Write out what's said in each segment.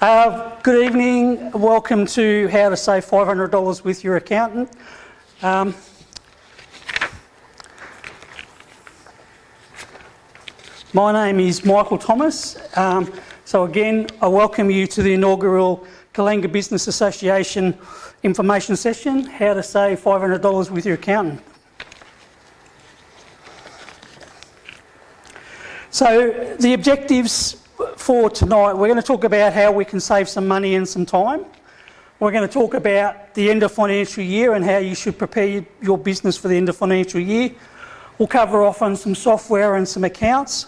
Good evening. Welcome to How to Save $500 with Your Accountant. My name is Michael Thomas. So again, I welcome you to the inaugural Kallangur Business Association information session, How to Save $500 with Your Accountant. So the objectives for tonight, we're going to talk about how we can save some money and some time. We're going to talk about the end of financial year and how you should prepare your business for the end of financial year. We'll cover off on some software and some accounts.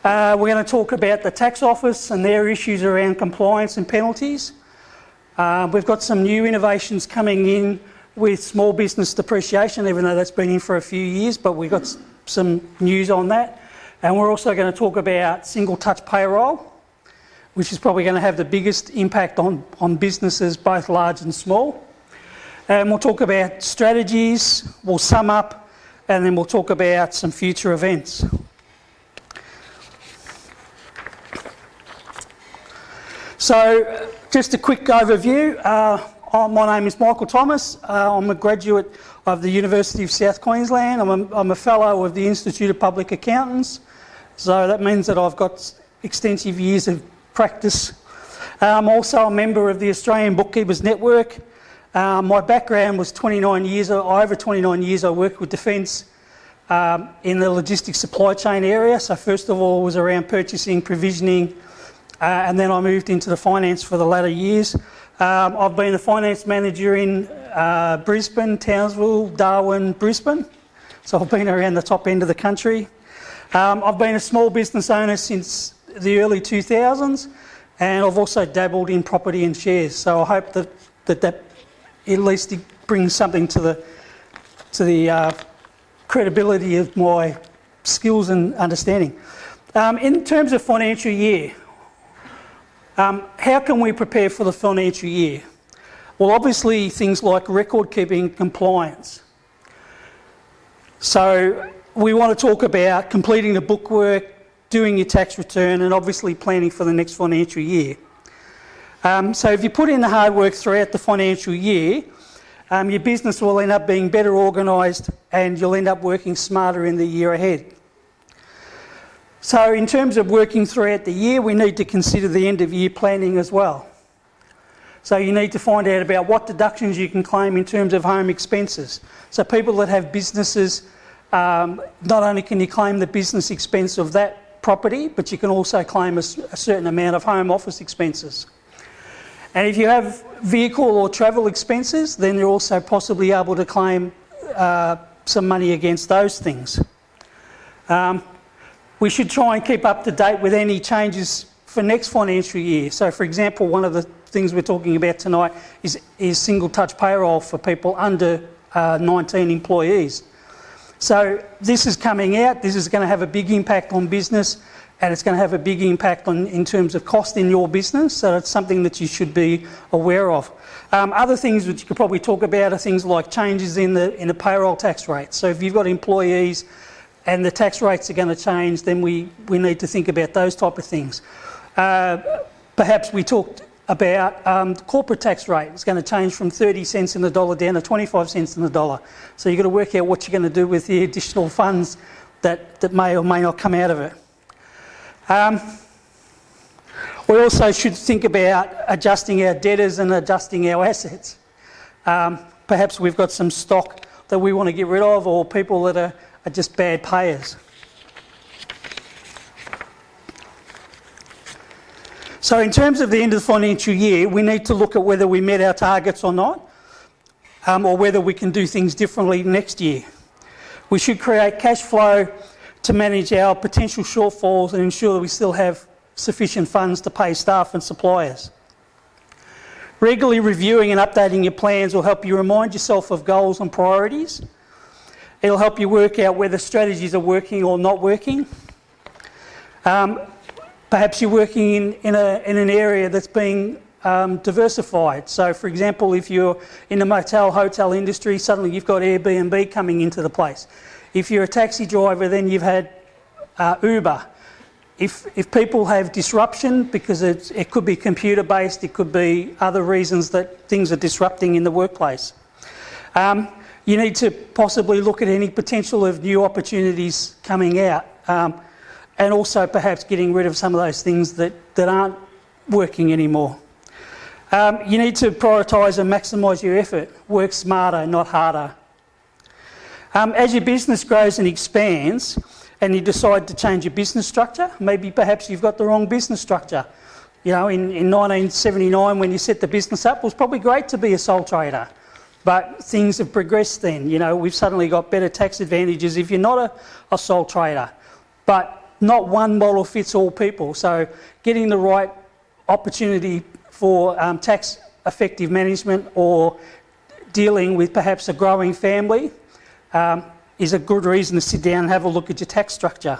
We're going to talk about the tax office and their issues around compliance and penalties. We've got some new innovations coming in with small business depreciation, even though that's been in for a few years, but we've got some news on that. And we're also going to talk about single touch payroll, which is probably going to have the biggest impact on businesses, both large and small. And we'll talk about strategies, we'll sum up, and then we'll talk about some future events. So, just a quick overview. My name is Michael Thomas. I'm a graduate of the University of South Queensland. I'm a fellow of the Institute of Public Accountants. So that means that I've got extensive years of practice. I'm also a member of the Australian Bookkeepers Network. My background was over 29 years I worked with Defence in the logistics supply chain area. So first of all, it was around purchasing, provisioning, and then I moved into the finance for the latter years. I've been a finance manager in Brisbane, Townsville, Darwin, Brisbane. So I've been around the top end of the country. I've been a small business owner since the early 2000s, and I've also dabbled in property and shares. So I hope that at least brings something to the credibility of my skills and understanding. In terms of financial year, how can we prepare for the financial year? Well, obviously things like record keeping, compliance. So we want to talk about completing the bookwork, doing your tax return, and obviously planning for the next financial year. So if you put in the hard work throughout the financial year, your business will end up being better organised and you'll end up working smarter in the year ahead. So in terms of working throughout the year, we need to consider the end of year planning as well. So you need to find out about what deductions you can claim in terms of home expenses. So people that have businesses, not only can you claim the business expense of that property, but you can also claim a certain amount of home office expenses. And if you have vehicle or travel expenses, then you're also possibly able to claim some money against those things. We should try and keep up to date with any changes for next financial year. So for example, one of the things we're talking about tonight is single touch payroll for people under 19 employees. So this is coming out, this is going to have a big impact on business, and it's going to have a big impact in terms of cost in your business, so it's something that you should be aware of. Other things which you could probably talk about are things like changes in the payroll tax rate. So if you've got employees and the tax rates are going to change, then we need to think about those type of things. Perhaps we talked about the corporate tax rate. It's going to change from 30 cents in the dollar down to 25 cents in the dollar. So you've got to work out what you're going to do with the additional funds that may or may not come out of it. We also should think about adjusting our debtors and adjusting our assets. Perhaps we've got some stock that we want to get rid of, or people that are just bad payers. So in terms of the end of the financial year, we need to look at whether we met our targets or not, or whether we can do things differently next year. We should create cash flow to manage our potential shortfalls and ensure that we still have sufficient funds to pay staff and suppliers. Regularly reviewing and updating your plans will help you remind yourself of goals and priorities. It'll help you work out whether strategies are working or not working. Perhaps you're working in an area that's being diversified. So for example, if you're in the hotel industry, suddenly you've got Airbnb coming into the place. If you're a taxi driver, then you've had Uber. if people have disruption, because it could be computer based, it could be other reasons that things are disrupting in the workplace. You need to possibly look at any potential of new opportunities coming out, and also perhaps getting rid of some of those things that aren't working anymore. You need to prioritise and maximise your effort. Work smarter, not harder. As your business grows and expands and you decide to change your business structure, maybe perhaps you've got the wrong business structure. You know, in 1979 when you set the business up, it was probably great to be a sole trader. But things have progressed then. You know, we've suddenly got better tax advantages if you're not a sole trader. But not one model fits all people. So getting the right opportunity for tax effective management or dealing with perhaps a growing family is a good reason to sit down and have a look at your tax structure.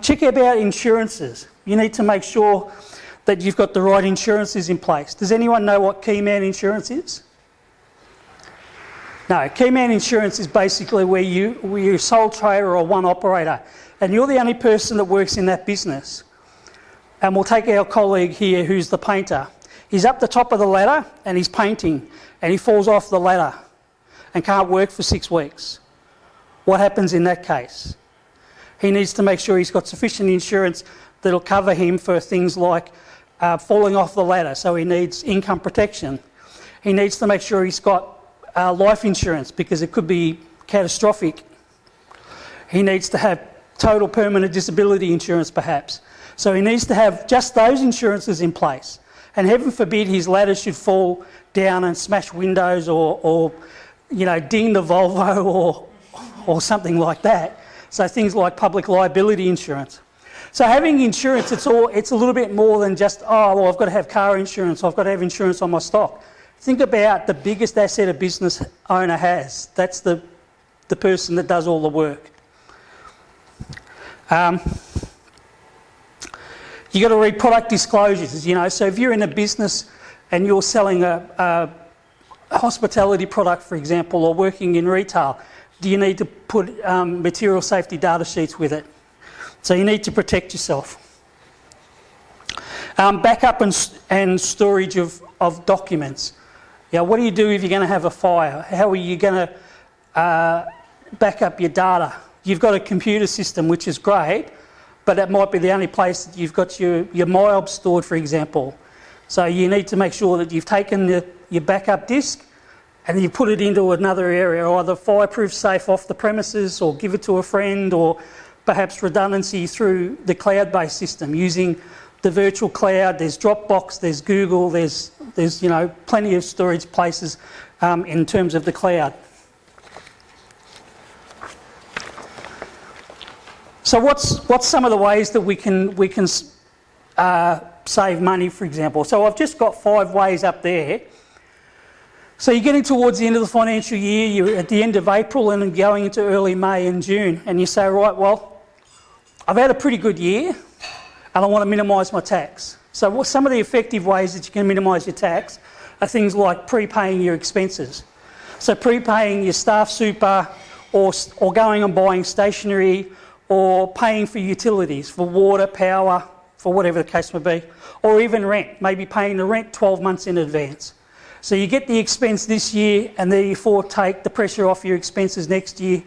Check about insurances. You need to make sure that you've got the right insurances in place. Does anyone know what key man insurance is? No, key man insurance is basically where you're a sole trader or one operator and you're the only person that works in that business. And we'll take our colleague here who's the painter. He's up the top of the ladder and he's painting and he falls off the ladder and can't work for 6 weeks. What happens in that case? He needs to make sure he's got sufficient insurance that'll cover him for things like falling off the ladder, so he needs income protection. He needs to make sure he's got life insurance because it could be catastrophic. He needs to have total permanent disability insurance perhaps. So he needs to have just those insurances in place. And heaven forbid his ladder should fall down and smash windows or you know, ding the Volvo or something like that. So things like public liability insurance. So having insurance, it's a little bit more than just, oh, well, I've got to have car insurance, I've got to have insurance on my stock. Think about the biggest asset a business owner has. That's the person that does all the work. You've got to read product disclosures, you know. So if you're in a business and you're selling a hospitality product, for example, or working in retail, do you need to put material safety data sheets with it? So you need to protect yourself. Backup and storage of documents. You know, what do you do if you're going to have a fire? How are you going to back up your data? You've got a computer system, which is great, but that might be the only place that you've got your MyOb stored, for example. So you need to make sure that you've taken your backup disk and you put it into another area, either fireproof safe off the premises or give it to a friend, or perhaps redundancy through the cloud-based system using the virtual cloud. There's Dropbox, there's Google, there's you know, plenty of storage places in terms of the cloud. So what's some of the ways that we can save money, for example? So I've just got 5 ways up there. So you're getting towards the end of the financial year, you're at the end of April and going into early May and June, and you say, right, well, I've had a pretty good year and I want to minimise my tax. So what some of the effective ways that you can minimise your tax are things like prepaying your expenses. So prepaying your staff super or going and buying stationery or paying for utilities, for water, power, for whatever the case may be, or even rent, maybe paying the rent 12 months in advance. So you get the expense this year and therefore take the pressure off your expenses next year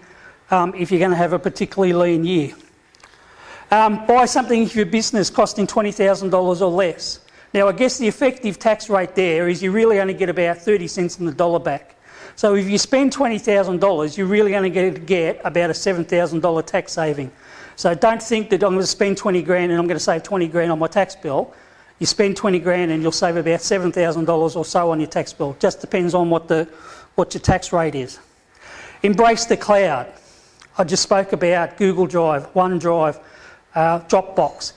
if you're going to have a particularly lean year. Buy something for your business costing $20,000 or less. Now I guess the effective tax rate there is you really only get about 30 cents on the dollar back. So if you spend $20,000, you're really only going to get about a $7,000 tax saving. So don't think that I'm going to spend 20 grand and I'm going to save 20 grand on my tax bill. You spend 20 grand and you'll save about $7,000 or so on your tax bill. Just depends on what your tax rate is. Embrace the cloud. I just spoke about Google Drive, OneDrive, Dropbox,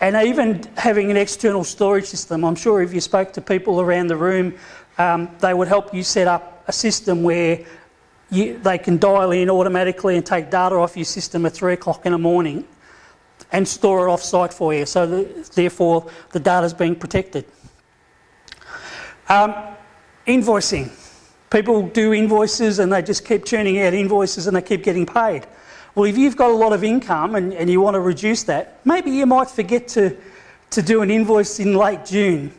and even having an external storage system. I'm sure if you spoke to people around the room, they would help you set up a system where they can dial in automatically and take data off your system at 3 o'clock in the morning and store it off-site for you, so therefore the data's being protected. Invoicing. People do invoices and they just keep churning out invoices and they keep getting paid. Well, if you've got a lot of income and you want to reduce that, maybe you might forget to do an invoice in late June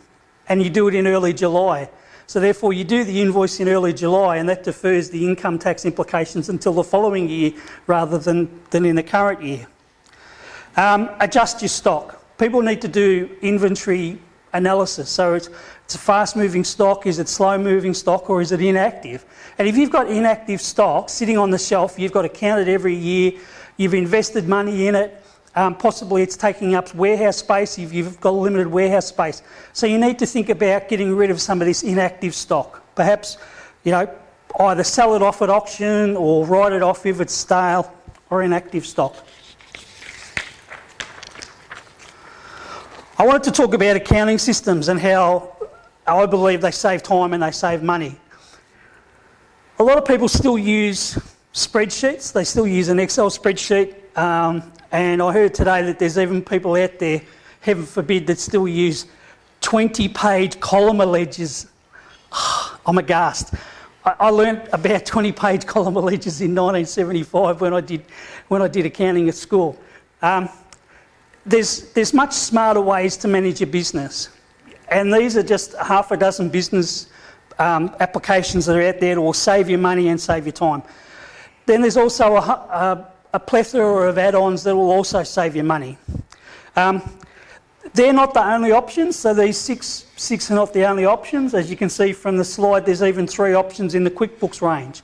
and you do it in early July. So therefore you do the invoice in early July and that defers the income tax implications until the following year rather than in the current year. Adjust your stock. People need to do inventory analysis. So it's a fast-moving stock, is it slow-moving stock, or is it inactive? And if you've got inactive stock sitting on the shelf, you've got to count it every year, you've invested money in it, possibly it's taking up warehouse space if you've got limited warehouse space. So you need to think about getting rid of some of this inactive stock. Perhaps, either sell it off at auction or write it off if it's stale or inactive stock. I wanted to talk about accounting systems and how I believe they save time and they save money. A lot of people still use spreadsheets. They still use an Excel spreadsheet. And I heard today that there's even people out there, heaven forbid, that still use 20-page column ledgers. I'm aghast. I learnt about 20-page column ledgers in 1975 when I did accounting at school. There's much smarter ways to manage your business. And these are just half a dozen business applications that are out there that will save you money and save you time. Then there's also a plethora of add-ons that will also save you money. They're not the only options, so these six are not the only options. As you can see from the slide, there's even 3 options in the QuickBooks range.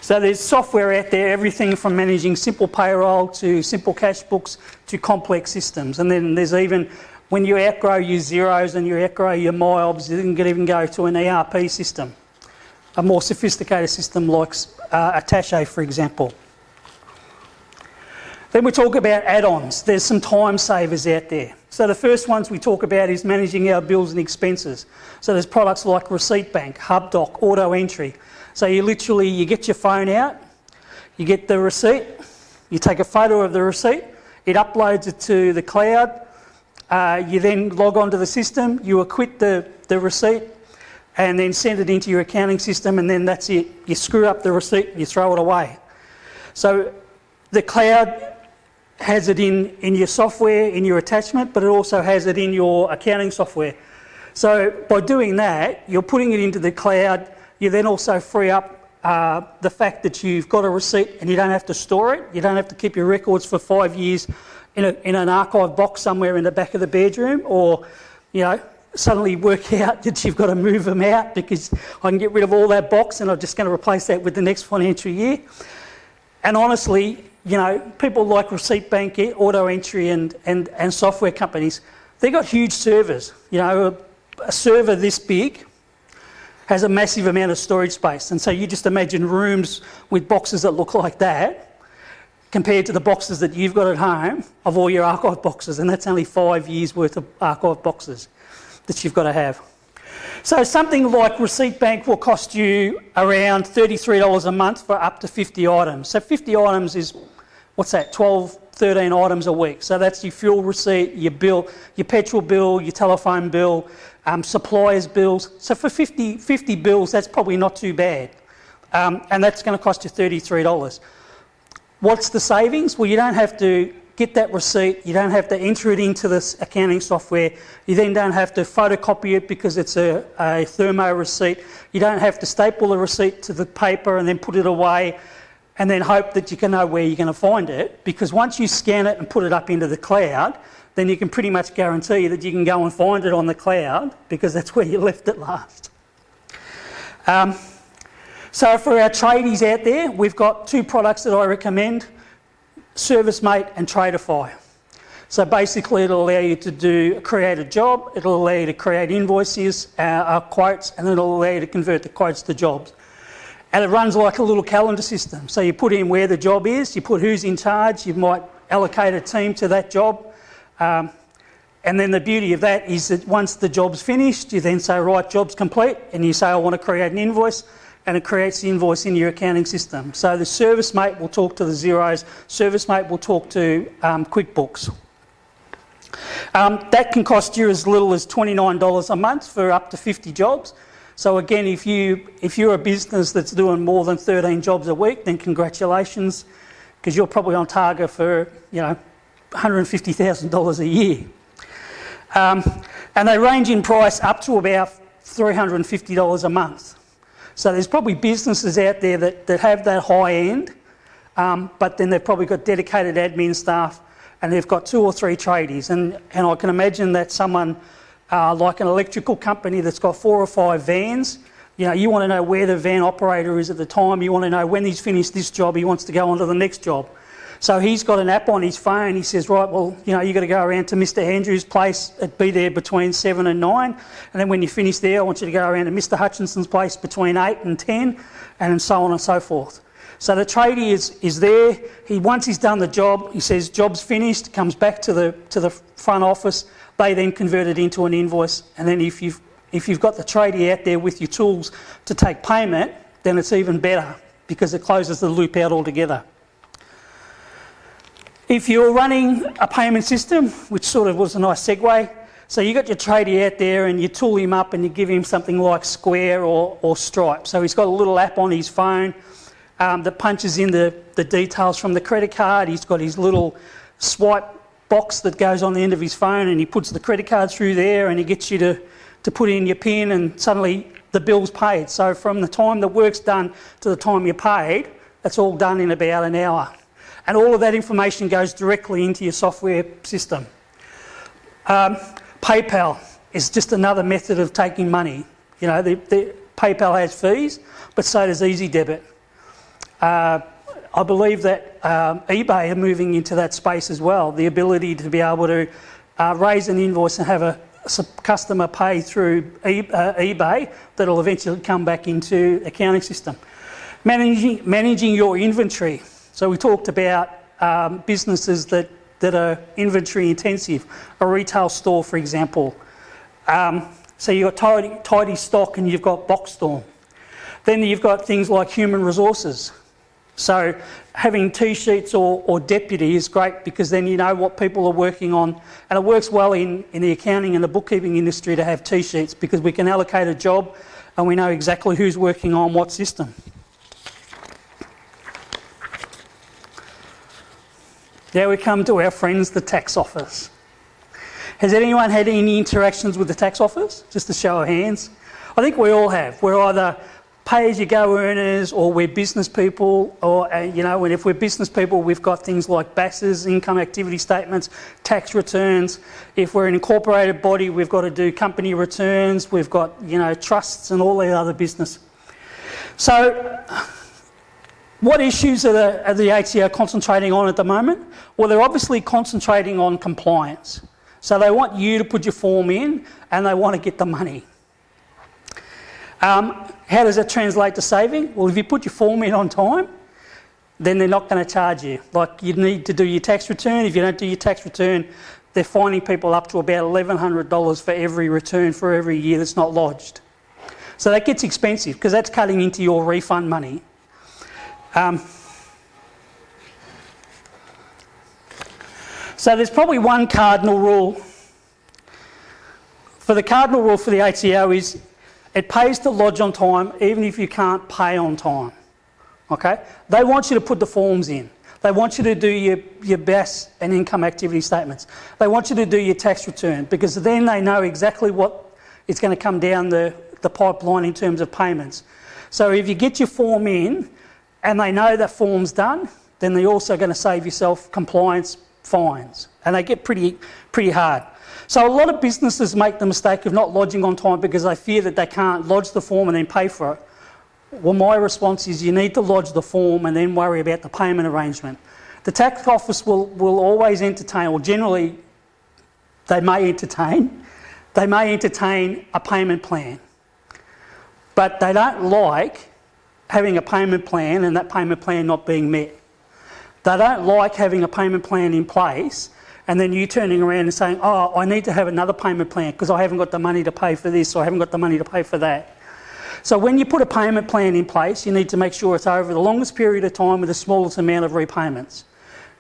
So there's software out there, everything from managing simple payroll to simple cash books to complex systems. And then there's even, when you outgrow your zeros and you outgrow your MyObs, you can even go to an ERP system, a more sophisticated system like Attaché, for example. Then we talk about add-ons. There's some time savers out there. So the first ones we talk about is managing our bills and expenses. So there's products like Receipt Bank, HubDoc, Auto Entry. So you get your phone out, you get the receipt, you take a photo of the receipt, it uploads it to the cloud, you then log onto the system, you acquit the receipt and then send it into your accounting system, and then that's it. You screw up the receipt, you throw it away. So the cloud has it in your software, in your attachment, but it also has it in your accounting software. So by doing that, you're putting it into the cloud. You then also free up the fact that you've got a receipt and you don't have to store it. You don't have to keep your records for 5 years in an archive box somewhere in the back of the bedroom, or suddenly work out that you've got to move them out because I can get rid of all that box and I'm just going to replace that with the next financial year. And honestly, people like Receipt Bank, Auto Entry and software companies, they've got huge servers. A server this big has a massive amount of storage space. And so you just imagine rooms with boxes that look like that compared to the boxes that you've got at home of all your archive boxes. And that's only 5 years worth of archive boxes that you've got to have. So something like Receipt Bank will cost you around $33 a month for up to 50 items. So 50 items is, 12, 13 items a week. So that's your fuel receipt, your bill, your petrol bill, your telephone bill, suppliers bills. So for 50 bills, that's probably not too bad. And that's going to cost you $33. What's the savings? Well, you don't have to get that receipt. You don't have to enter it into this accounting software. You then don't have to photocopy it because it's a thermo receipt. You don't have to staple the receipt to the paper and then put it away and then hope that you can know where you're going to find it, because once you scan it and put it up into the cloud, then you can pretty much guarantee that you can go and find it on the cloud because that's where you left it last. So for our tradies out there, we've got 2 products that I recommend, ServiceMate and Tradeify. So basically it'll allow you to create a job, it'll allow you to create invoices, quotes, and it'll allow you to convert the quotes to jobs. And it runs like a little calendar system. So you put in where the job is, you put who's in charge, you might allocate a team to that job. And then the beauty of that is that once the job's finished, you then say, right, job's complete, and you say, I want to create an invoice, and it creates the invoice in your accounting system. So the ServiceMate will talk to the zeros, ServiceMate will talk to QuickBooks. That can cost you as little as $29 a month for up to 50 jobs. So again, if you're a business that's doing more than 13 jobs a week, then congratulations, because you're probably on target for, $150,000 a year. And they range in price up to about $350 a month. So there's probably businesses out there that have that high end, but then they've probably got dedicated admin staff and they've got 2 or 3 tradies. And I can imagine that someone like an electrical company that's got 4 or 5 vans, you want to know where the van operator is at the time. You want to know when he's finished this job, he wants to go on to the next job. So he's got an app on his phone. He says, right, well, you've got to go around to Mr. Andrews' place. It'd be there between 7 and 9. And then when you finish there, I want you to go around to Mr. Hutchinson's place between 8 and 10, and so on and so forth. So the tradie is there. Once he's done the job, he says, job's finished, comes back to the front office. They then convert it into an invoice. And then if you've got the tradie out there with your tools to take payment, then it's even better because it closes the loop out altogether. If you're running a payment system, which sort of was a nice segue, so you got your tradie out there and you tool him up and you give him something like Square or Stripe. So he's got a little app on his phone that punches in the details from the credit card. He's got his little swipe box that goes on the end of his phone and he puts the credit card through there and he gets you to put in your PIN and suddenly the bill's paid. So from the time the work's done to the time you're paid, that's all done in about an hour. And all of that information goes directly into your software system. PayPal is just another method of taking money. The PayPal has fees, but so does Easy Debit. I believe that eBay are moving into that space as well, the ability to be able to raise an invoice and have a customer pay through eBay that'll eventually come back into the accounting system. Managing your inventory. So we talked about businesses that are inventory intensive, a retail store, for example. So you've got tidy stock and you've got box storm. Then you've got things like human resources. So having T-sheets or deputy is great because then you know what people are working on. And it works well in the accounting and the bookkeeping industry to have T-sheets because we can allocate a job and we know exactly who's working on what system. Now we come to our friends, the tax office. Has anyone had any interactions with the tax office? Just a show of hands. I think we all have. We're either pay-as-you-go earners or we're business people, or, and if we're business people, we've got things like BASs, income activity statements, tax returns. If we're an incorporated body, we've got to do company returns. We've got, trusts and all the other business. So what issues are the ATO concentrating on at the moment? Well, they're obviously concentrating on compliance. So they want you to put your form in and they want to get the money. How does that translate to saving? Well, if you put your form in on time, then they're not going to charge you. Like you need to do your tax return. If you don't do your tax return, they're fining people up to about $1,100 for every return for every year that's not lodged. So that gets expensive because that's cutting into your refund money. So there's probably one cardinal rule. The cardinal rule for the ATO is it pays to lodge on time even if you can't pay on time. Okay? They want you to put the forms in. They want you to do your BAS and income activity statements. They want you to do your tax return because then they know exactly what it's going to come down the pipeline in terms of payments. So if you get your form in and they know that form's done, then they're also going to save yourself compliance fines. And they get pretty hard. So a lot of businesses make the mistake of not lodging on time because they fear that they can't lodge the form and then pay for it. Well, my response is you need to lodge the form and then worry about the payment arrangement. The tax office will always entertain, or generally they may entertain a payment plan. But they don't like having a payment plan and that payment plan not being met. They don't like having a payment plan in place and then you turning around and saying, oh, I need to have another payment plan because I haven't got the money to pay for this or I haven't got the money to pay for that. So when you put a payment plan in place, you need to make sure it's over the longest period of time with the smallest amount of repayments.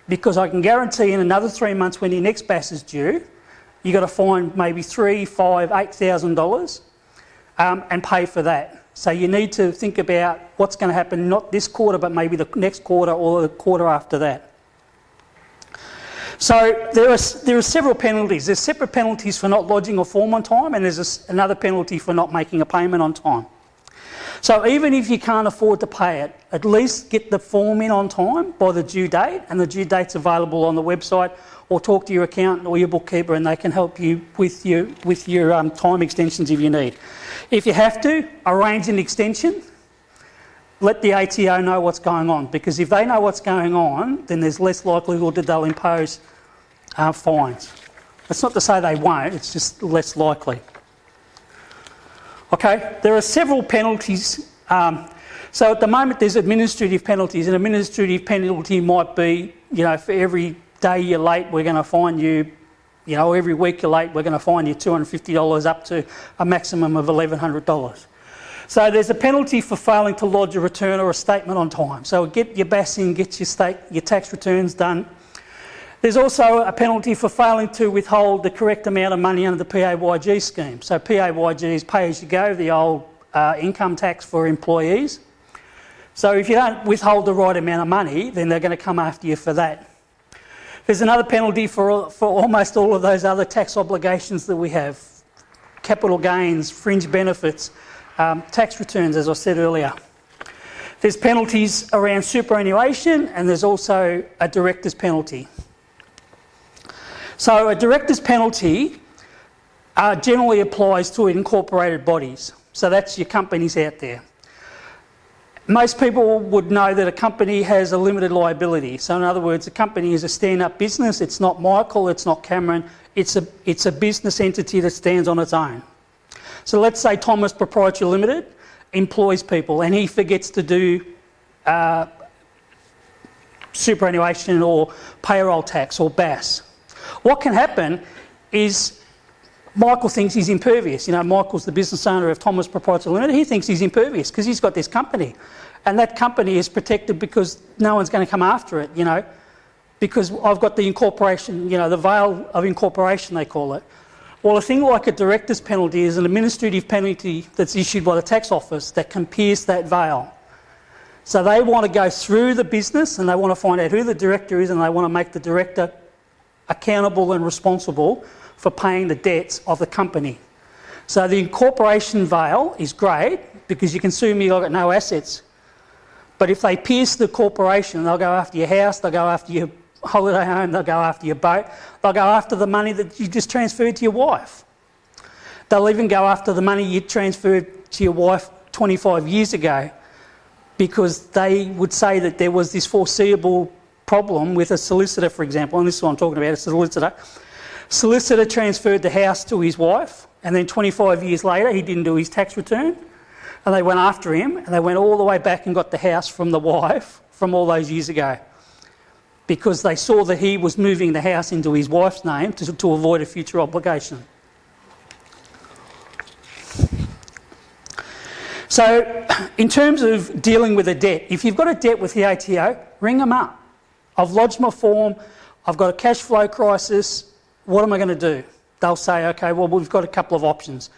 Because I can guarantee in another 3 months when your next BAS is due, you've got to find maybe $3,000, $5,000, $8,000 and pay for that. So you need to think about what's going to happen, not this quarter, but maybe the next quarter or the quarter after that. So there are several penalties. There's separate penalties for not lodging a form on time, and there's another penalty for not making a payment on time. So even if you can't afford to pay it, at least get the form in on time by the due date, and the due date's available on the website, or talk to your accountant or your bookkeeper and they can help you with your time extensions if you need. If you have to, arrange an extension. Let the ATO know what's going on, because if they know what's going on, then there's less likelihood that they'll impose fines. That's not to say they won't, it's just less likely. Okay, there are several penalties. So at the moment there's administrative penalties. An administrative penalty might be, for every day you're late we're going to fine you, every week you're late we're going to fine you $250 up to a maximum of $1,100. So there's a penalty for failing to lodge a return or a statement on time. So get your BAS in, get your tax returns done. There's also a penalty for failing to withhold the correct amount of money under the PAYG scheme. So PAYG is pay as you go, the old income tax for employees. So if you don't withhold the right amount of money, then they're going to come after you for that. There's another penalty for almost all of those other tax obligations that we have. Capital gains, fringe benefits, tax returns, as I said earlier. There's penalties around superannuation, and there's also a director's penalty. So a director's penalty generally applies to incorporated bodies. So that's your companies out there. Most people would know that a company has a limited liability. So in other words, a company is a stand-up business. It's not Michael, it's not Cameron. It's a business entity that stands on its own. So let's say Thomas Proprietary Limited employs people and he forgets to do superannuation or payroll tax or BAS. What can happen is Michael thinks he's impervious. Michael's the business owner of Thomas Proprietary Limited. He thinks he's impervious because he's got this company. And that company is protected because no one's going to come after it, because I've got the incorporation, the veil of incorporation, they call it. Well, a thing like a director's penalty is an administrative penalty that's issued by the tax office that can pierce that veil. So they want to go through the business and they want to find out who the director is, and they want to make the director accountable and responsible for paying the debts of the company. So the incorporation veil is great because you can sue me, I've got no assets. But if they pierce the corporation, they'll go after your house, they'll go after your holiday home, they'll go after your boat, they'll go after the money that you just transferred to your wife. They'll even go after the money you transferred to your wife 25 years ago, because they would say that there was this foreseeable problem with a solicitor, for example, and this is what I'm talking about, a solicitor. Solicitor transferred the house to his wife, and then 25 years later he didn't do his tax return, and they went after him, and they went all the way back and got the house from the wife from all those years ago, because they saw that he was moving the house into his wife's name to avoid a future obligation. So in terms of dealing with a debt, if you've got a debt with the ATO, ring them up. I've lodged my form, I've got a cash flow crisis, what am I going to do? They'll say, okay, well, we've got a couple of options.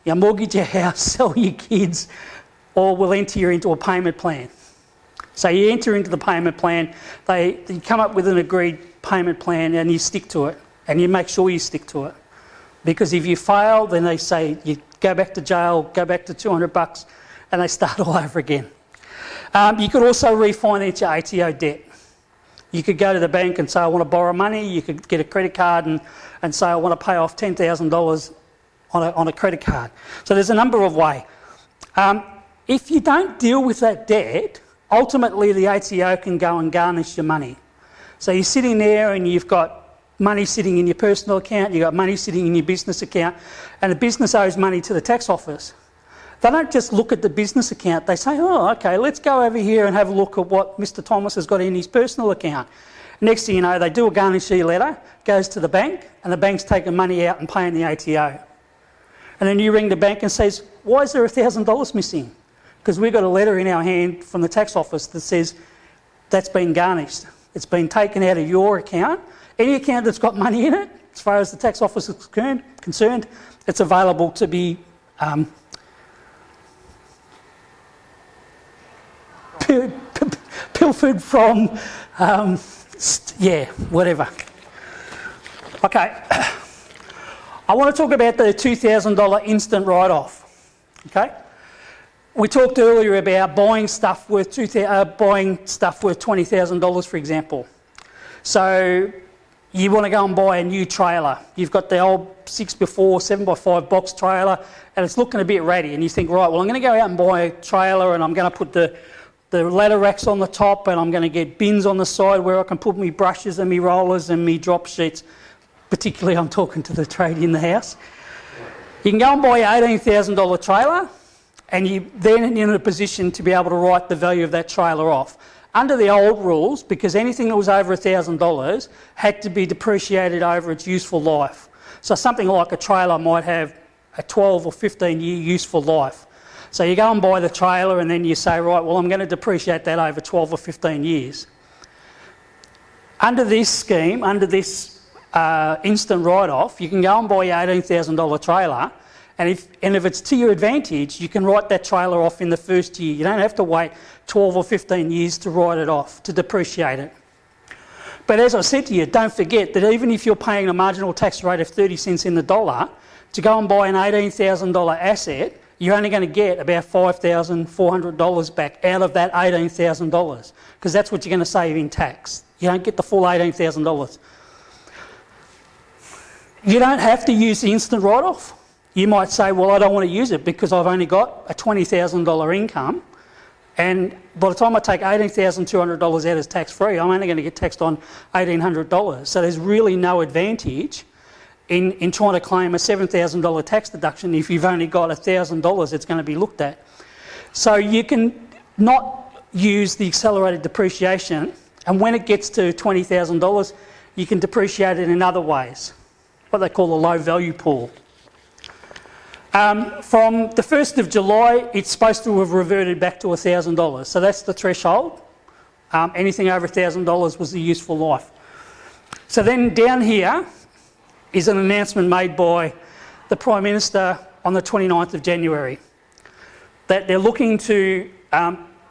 Mortgage your house, sell your kids, or we'll enter you into a payment plan. So you enter into the payment plan, you come up with an agreed payment plan and you stick to it, and you make sure you stick to it. Because if you fail, then they say you go back to jail, go back to $200, and they start all over again. You could also refinance your ATO debt. You could go to the bank and say, I want to borrow money. You could get a credit card and say, I want to pay off $10,000 on a credit card. So there's a number of ways. If you don't deal with that debt, ultimately the ATO can go and garnish your money. So you're sitting there and you've got money sitting in your personal account, you've got money sitting in your business account, and the business owes money to the tax office. They don't just look at the business account, they say, oh, okay, let's go over here and have a look at what Mr. Thomas has got in his personal account. Next thing you know, they do a garnishee letter, goes to the bank, and the bank's taking money out and paying the ATO. And then you ring the bank and says, why is there $1,000 missing? Because we've got a letter in our hand from the tax office that says that's been garnished. It's been taken out of your account. Any account that's got money in it as far as the tax office is concerned, it's available to be pilfered from, whatever. Okay, I want to talk about the $2,000 instant write-off. Okay, we talked earlier about buying stuff worth $20,000, for example. So you want to go and buy a new trailer. You've got the old 6x4, 7x5 box trailer, and it's looking a bit ratty. And you think, right, well, I'm going to go out and buy a trailer, and I'm going to put the ladder racks on the top, and I'm going to get bins on the side where I can put me brushes and me rollers and me drop sheets. Particularly, I'm talking to the tradie in the house. You can go and buy an $18,000 trailer, and you're then in a position to be able to write the value of that trailer off. Under the old rules, because anything that was over $1,000 had to be depreciated over its useful life. So something like a trailer might have a 12 or 15 year useful life. So you go and buy the trailer and then you say, right, well, I'm going to depreciate that over 12 or 15 years. Under this scheme, under this instant write-off, you can go and buy your $18,000 trailer, and if it's to your advantage, you can write that trailer off in the first year. You don't have to wait 12 or 15 years to write it off, to depreciate it. But as I said to you, don't forget that even if you're paying a marginal tax rate of 30 cents in the dollar, to go and buy an $18,000 asset, you're only going to get about $5,400 back out of that $18,000, because that's what you're going to save in tax. You don't get the full $18,000. You don't have to use the instant write-off. You might say, well, I don't want to use it because I've only got a $20,000 income, and by the time I take $18,200 out as tax-free, I'm only going to get taxed on $1,800. So there's really no advantage in trying to claim a $7,000 tax deduction if you've only got $1,000 it's going to be looked at. So you can not use the accelerated depreciation, and when it gets to $20,000, you can depreciate it in other ways, what they call a low value pool. From the 1st of July, it's supposed to have reverted back to $1,000. So that's the threshold. Anything over $1,000 was the useful life. So then down here is an announcement made by the Prime Minister on the 29th of January that they're looking to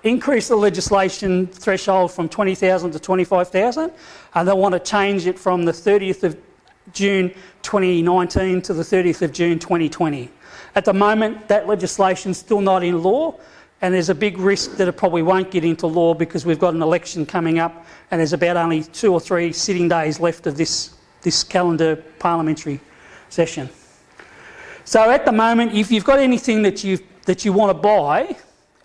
increase the legislation threshold from 20,000 to 25,000, and they want to change it from the 30th of June 2019 to the 30th of June 2020. At the moment, that legislation's still not in law, and there's a big risk that it probably won't get into law because we've got an election coming up, and there's about only 2 or 3 sitting days left of this calendar parliamentary session. So at the moment, if you've got anything that you want to buy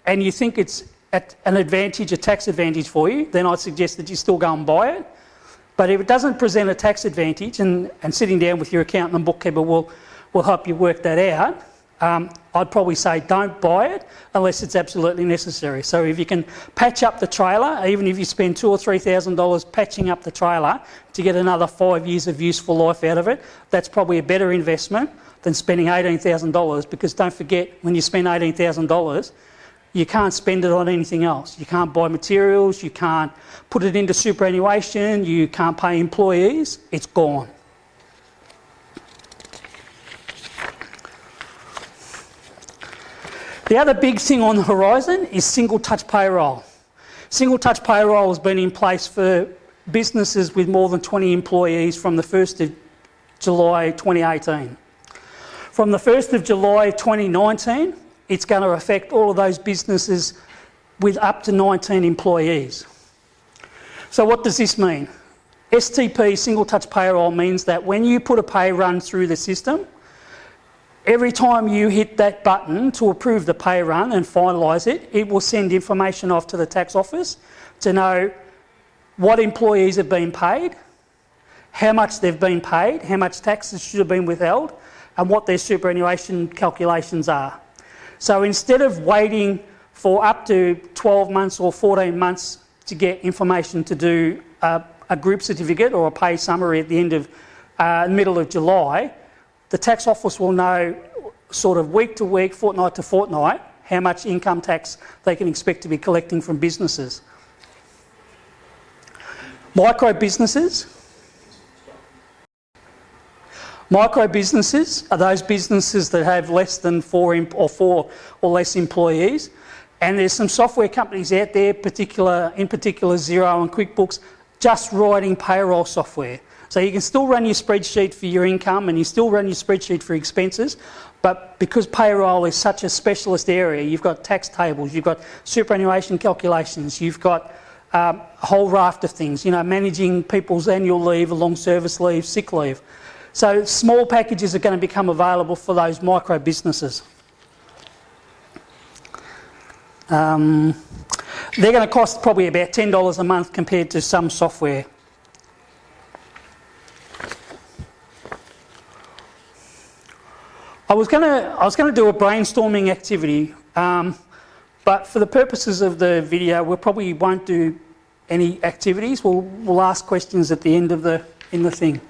and you think it's at an advantage, a tax advantage for you, then I'd suggest that you still go and buy it. But if it doesn't present a tax advantage, and sitting down with your accountant and bookkeeper will help you work that out, I'd probably say don't buy it unless it's absolutely necessary. So if you can patch up the trailer, even if you spend $2,000 or $3,000 patching up the trailer to get another 5 years of useful life out of it, that's probably a better investment than spending $18,000, because don't forget, when you spend $18,000, you can't spend it on anything else. You can't buy materials, you can't put it into superannuation, you can't pay employees, it's gone. The other big thing on the horizon is single touch payroll. Single touch payroll has been in place for businesses with more than 20 employees from the 1st of July 2018. From the 1st of July 2019, it's going to affect all of those businesses with up to 19 employees. So what does this mean? STP, single touch payroll, means that when you put a pay run through the system, every time you hit that button to approve the pay run and finalise it, it will send information off to the tax office to know what employees have been paid, how much they've been paid, how much taxes should have been withheld, and what their superannuation calculations are. So instead of waiting for up to 12 months or 14 months to get information to do a group certificate or a pay summary at the end of middle of July, the tax office will know sort of week to week, fortnight to fortnight, how much income tax they can expect to be collecting from businesses. Micro businesses, Micro businesses are those businesses that have less than four or less employees. And there's some software companies out there, in particular Xero and QuickBooks, just writing payroll software. So you can still run your spreadsheet for your income and you still run your spreadsheet for expenses, but because payroll is such a specialist area, you've got tax tables, you've got superannuation calculations, you've got a whole raft of things, managing people's annual leave, long service leave, sick leave. So small packages are going to become available for those micro businesses. They're going to cost probably about $10 a month compared to some software. I was going to do a brainstorming activity, but for the purposes of the video, we probably won't do any activities. We'll ask questions at the end of the thing.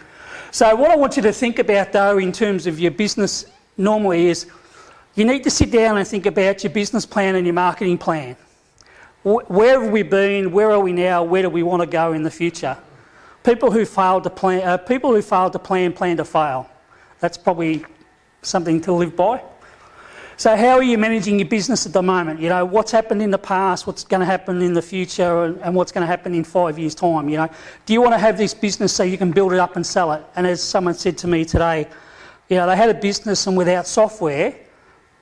So what I want you to think about, though, in terms of your business normally is you need to sit down and think about your business plan and your marketing plan. Where have we been? Where are we now? Where do we want to go in the future? People who failed to plan plan to fail. That's probably something to live by. So how are you managing your business at the moment? What's happened in the past, what's going to happen in the future, and what's going to happen in 5 years' time? Do you want to have this business so you can build it up and sell it? And as someone said to me today, they had a business and without software,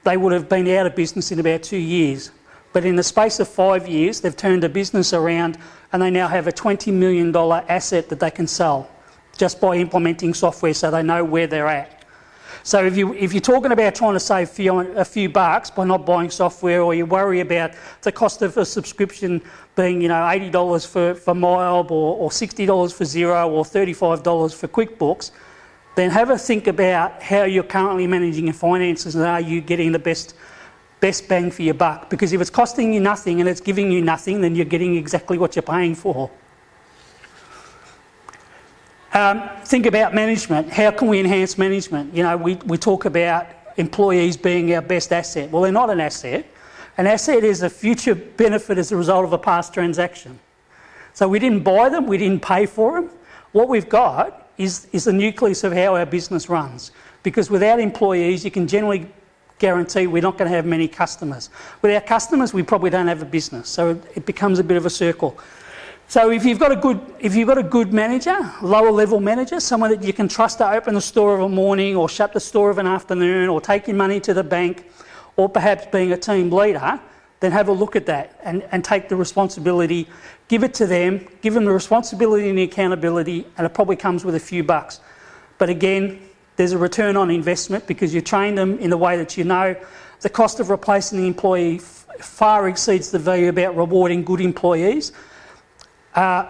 they would have been out of business in about 2 years. But in the space of 5 years, they've turned a business around and they now have a $20 million asset that they can sell just by implementing software so they know where they're at. So if you're talking about trying to save a few bucks by not buying software, or you worry about the cost of a subscription being $80 for MyOb or $60 for Xero or $35 for QuickBooks, then have a think about how you're currently managing your finances and are you getting the best bang for your buck. Because if it's costing you nothing and it's giving you nothing, then you're getting exactly what you're paying for. Think about management. How can we enhance management? We talk about employees being our best asset. Well, they're not an asset. An asset is a future benefit as a result of a past transaction. So we didn't buy them, we didn't pay for them. What we've got is the nucleus of how our business runs. Because without employees, you can generally guarantee we're not going to have many customers. Without customers, we probably don't have a business. So it becomes a bit of a circle. So if you've got a good manager, lower level manager, someone that you can trust to open the store of a morning or shut the store of an afternoon or take your money to the bank, or perhaps being a team leader, then have a look at that and take the responsibility, give it to them, give them the responsibility and the accountability, and it probably comes with a few bucks. But again, there's a return on investment because you train them in the way that the cost of replacing the employee far exceeds the value about rewarding good employees.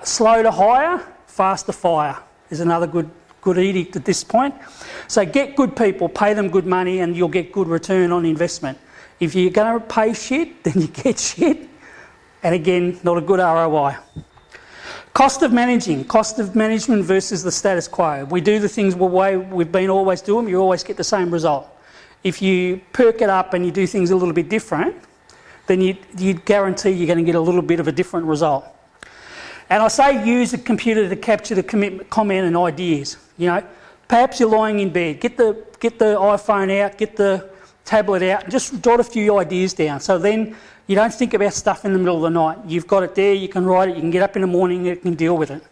Slow to hire, fast to fire is another good edict at this point. So get good people, pay them good money, and you'll get good return on investment. If you're going to pay shit, then you get shit. And again, not a good ROI. Cost of management versus the status quo. We do the things the way we've been always doing, you always get the same result. If you perk it up and you do things a little bit different, then you guarantee you're going to get a little bit of a different result. And I say use a computer to capture the comment and ideas. Perhaps you're lying in bed. Get the iPhone out, get the tablet out, and just jot a few ideas down. So then you don't think about stuff in the middle of the night. You've got it there, you can write it, you can get up in the morning, you can deal with it.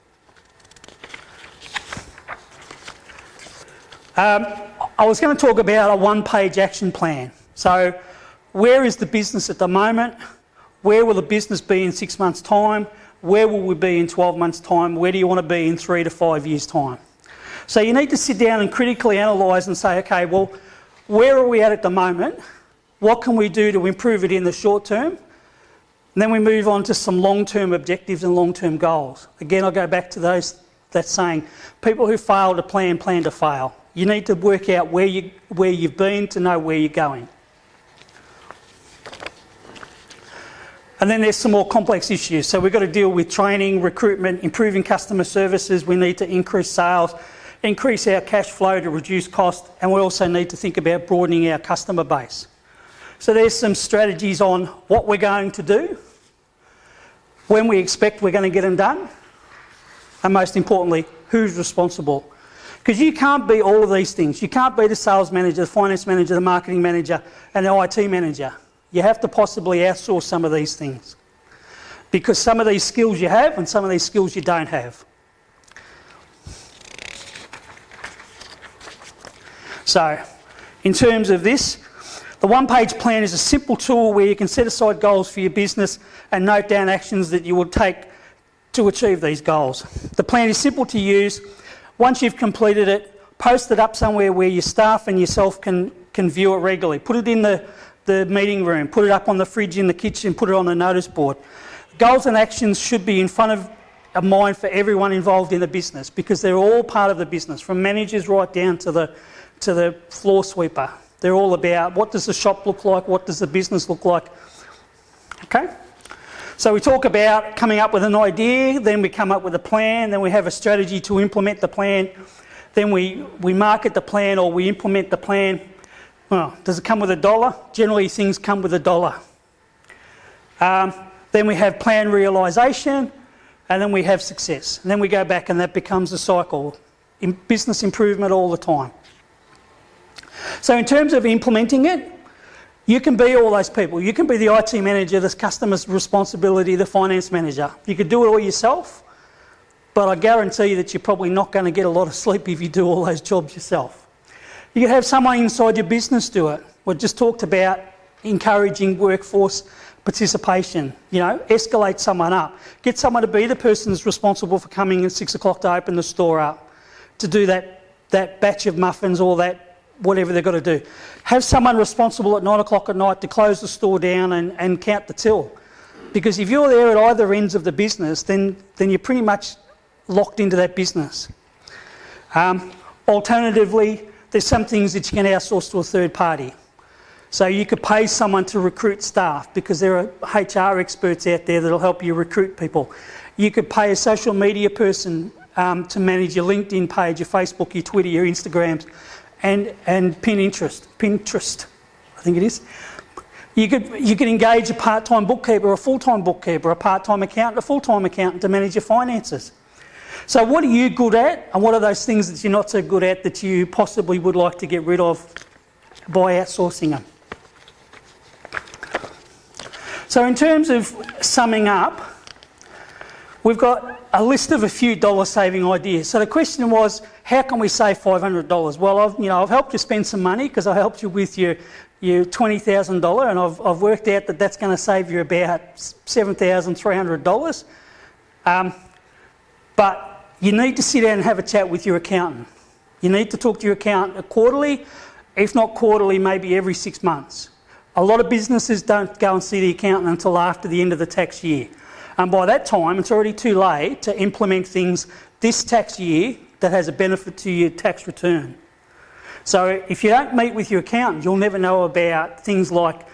I was going to talk about a one-page action plan. So where is the business at the moment? Where will the business be in 6 months' time? Where will we be in 12 months' time? Where do you want to be in 3 to 5 years' time? So you need to sit down and critically analyse and say, okay, well, where are we at the moment? What can we do to improve it in the short term? And then we move on to some long-term objectives and long-term goals. Again, I'll go back to that saying, people who fail to plan to fail. You need to work out where you've been to know where you're going. And then there's some more complex issues. So we've got to deal with training, recruitment, improving customer services. We need to increase sales, increase our cash flow to reduce cost, and we also need to think about broadening our customer base. So there's some strategies on what we're going to do, when we expect we're going to get them done, and most importantly, who's responsible. Because you can't be all of these things. You can't be the sales manager, the finance manager, the marketing manager, and the IT manager. You have to possibly outsource some of these things. Because some of these skills you have and some of these skills you don't have. So, in terms of this, the one-page plan is a simple tool where you can set aside goals for your business and note down actions that you will take to achieve these goals. The plan is simple to use. Once you've completed it, post it up somewhere where your staff and yourself can view it regularly. Put it in the meeting room, put it up on the fridge in the kitchen, put it on the notice board. Goals and actions should be in front of mind for everyone involved in the business because they're all part of the business, from managers right down to the floor sweeper. They're all about what does the shop look like, what does the business look like. Okay? So we talk about coming up with an idea, then we come up with a plan, then we have a strategy to implement the plan, then we market the plan or we implement the plan. Well, does it come with $1? Generally things come with $1. Then we have plan realisation, and then we have success. And then we go back and that becomes a cycle. In business improvement all the time. So in terms of implementing it, you can be all those people. You can be the IT manager, the customer's responsibility, the finance manager. You could do it all yourself, but I guarantee you that you're probably not going to get a lot of sleep if you do all those jobs yourself. You could have someone inside your business do it. We just talked about encouraging workforce participation. You know, escalate someone up. Get someone to be the person that's responsible for coming at 6 o'clock to open the store up, to do that batch of muffins or that whatever they've got to do. Have someone responsible at 9 o'clock at night to close the store down and count the till. Because if you're there at either ends of the business, then you're pretty much locked into that business. Alternatively, there's some things that you can outsource to a third party. So you could pay someone to recruit staff because there are HR experts out there that'll help you recruit people. You could pay a social media person to manage your LinkedIn page, your Facebook, your Twitter, your Instagrams, and Pinterest, I think it is. You could engage a part-time bookkeeper, a full-time bookkeeper, a part-time accountant, a full-time accountant to manage your finances. So what are you good at, and what are those things that you're not so good at that you possibly would like to get rid of by outsourcing them? So in terms of summing up, we've got a list of a few dollar-saving ideas. So the question was, how can we save $500? Well, I've helped you spend some money because I helped you with your $20,000, and I've worked out that that's going to save you about $7,300. But you need to sit down and have a chat with your accountant. You need to talk to your accountant quarterly, if not quarterly, maybe every 6 months. A lot of businesses don't go and see the accountant until after the end of the tax year. And by that time, it's already too late to implement things this tax year that has a benefit to your tax return. So if you don't meet with your accountant, you'll never know about things like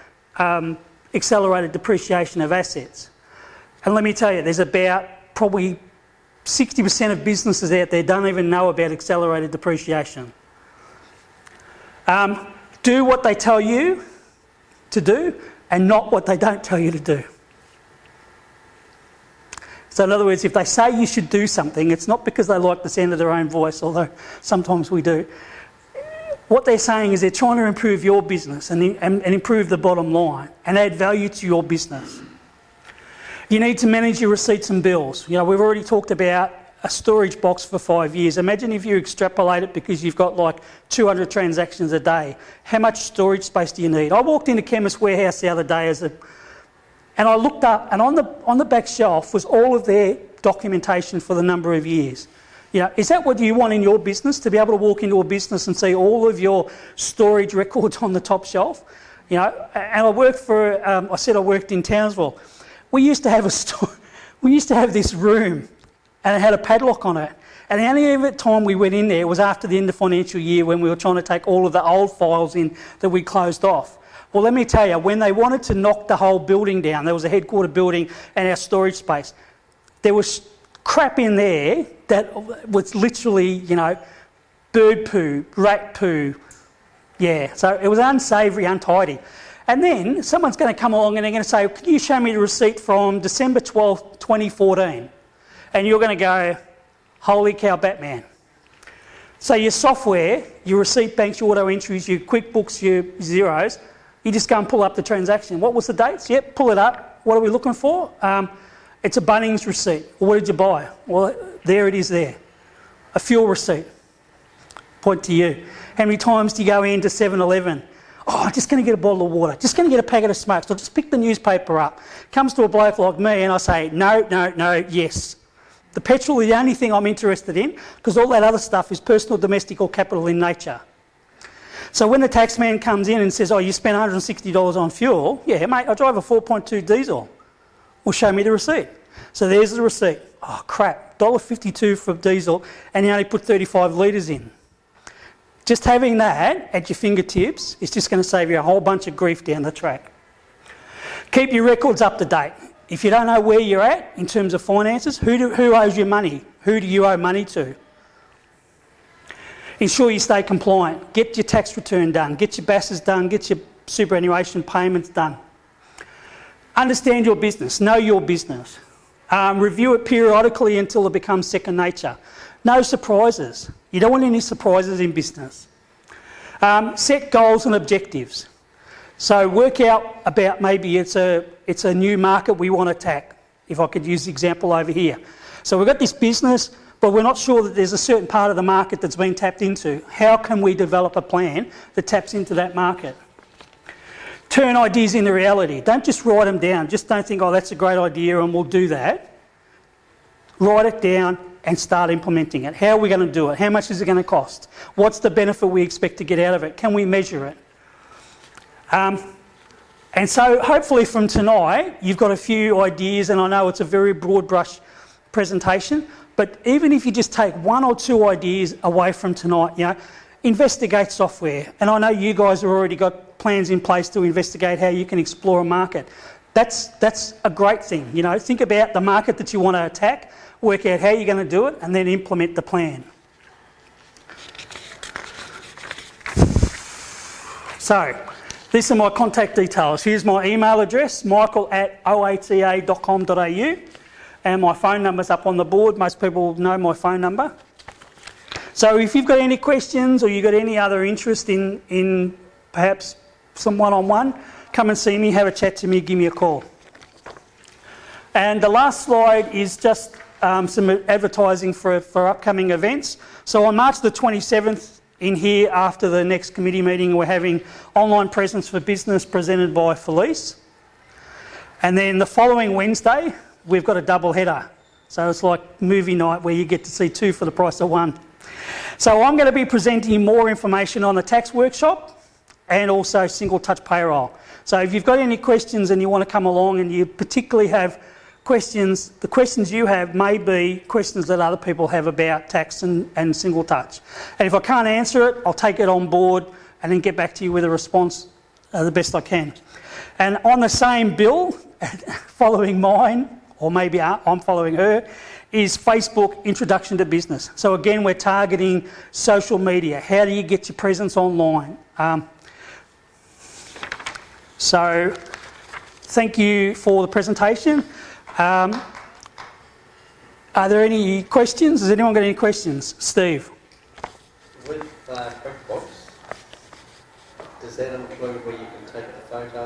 accelerated depreciation of assets. And let me tell you, there's about probably 60% of businesses out there don't even know about accelerated depreciation. Do what they tell you to do and not what they don't tell you to do. So in other words, if they say you should do something, it's not because they like the sound of their own voice, although sometimes we do. What they're saying is they're trying to improve your business and improve the bottom line and add value to your business. You need to manage your receipts and bills. You know, we've already talked about a storage box for 5 years. Imagine if you extrapolate it because you've got like 200 transactions a day. How much storage space do you need? I walked into Chemist Warehouse the other day and I looked up, and on the back shelf was all of their documentation for the number of years. You know, is that what you want in your business, to be able to walk into a business and see all of your storage records on the top shelf? You know, and I worked for, I said I worked in Townsville. We used to have this room, and it had a padlock on it. And the only time we went in there was after the end of the financial year when we were trying to take all of the old files in that we closed off. Well, let me tell you, when they wanted to knock the whole building down, there was a headquarter building and our storage space, there was crap in there that was literally, you know, bird poo, rat poo. Yeah, so it was unsavoury, untidy. And then someone's going to come along and they're going to say, can you show me the receipt from December 12th, 2014? And you're going to go, holy cow, Batman. So your software, your receipt banks, your auto entries, your QuickBooks, your zeros, you just go and pull up the transaction. What was the dates? Yep, pull it up. What are we looking for? It's a Bunnings receipt. Well, what did you buy? Well, there it is there. A fuel receipt. Point to you. How many times do you go into 7-Eleven? Oh, I'm just going to get a bottle of water. Just going to get a packet of smokes. I'll just pick the newspaper up. Comes to a bloke like me and I say, no, yes. The petrol is the only thing I'm interested in because all that other stuff is personal, domestic or capital in nature. So when the tax man comes in and says, oh, you spent $160 on fuel, yeah, mate, I drive a 4.2 diesel. Well, show me the receipt. So there's the receipt. Oh, crap, $1.52 for diesel and you only put 35 litres in. Just having that at your fingertips is just going to save you a whole bunch of grief down the track. Keep your records up to date. If you don't know where you're at in terms of finances, who owes you money? Who do you owe money to? Ensure you stay compliant. Get your tax return done. Get your BASs done. Get your superannuation payments done. Understand your business. Know your business. Review it periodically until it becomes second nature. No surprises. You don't want any surprises in business. Set goals and objectives. So work out about maybe it's a new market we want to attack, if I could use the example over here. So we've got this business, but we're not sure that there's a certain part of the market that's been tapped into. How can we develop a plan that taps into that market? Turn ideas into reality. Don't just write them down. Just don't think, oh, that's a great idea and we'll do that. Write it down and start implementing it. How are we going to do it? How much is it going to cost? What's the benefit we expect to get out of it? Can we measure it? And so hopefully from tonight you've got a few ideas, and I know it's a very broad brush presentation, but even if you just take one or two ideas away from tonight, investigate software. And I know you guys have already got plans in place to investigate how you can explore a market. That's a great thing. Think about the market that you want to attack, work out how you're going to do it, and then implement the plan. So, these are my contact details. Here's my email address, michael@oata.com.au, and my phone number's up on the board. Most people know my phone number. So if you've got any questions or you've got any other interest in perhaps some one-on-one, come and see me, have a chat to me, give me a call. And the last slide is just some advertising for upcoming events. So on March the 27th, in here after the next committee meeting, we're having online presence for business presented by Felice. And then the following Wednesday, we've got a double header. So it's like movie night where you get to see two for the price of one. So I'm going to be presenting more information on the tax workshop and also single touch payroll. So if you've got any questions and you want to come along and you particularly have questions, the questions you have may be questions that other people have about tax and single touch. And if I can't answer it, I'll take it on board and then get back to you with a response the best I can. And on the same bill, following mine, or maybe I'm following her, is Facebook Introduction to Business. So again, we're targeting social media. How do you get your presence online? So thank you for the presentation. Are there any questions? Has anyone got any questions? Steve? With QuickBooks, does that include where you can take the photo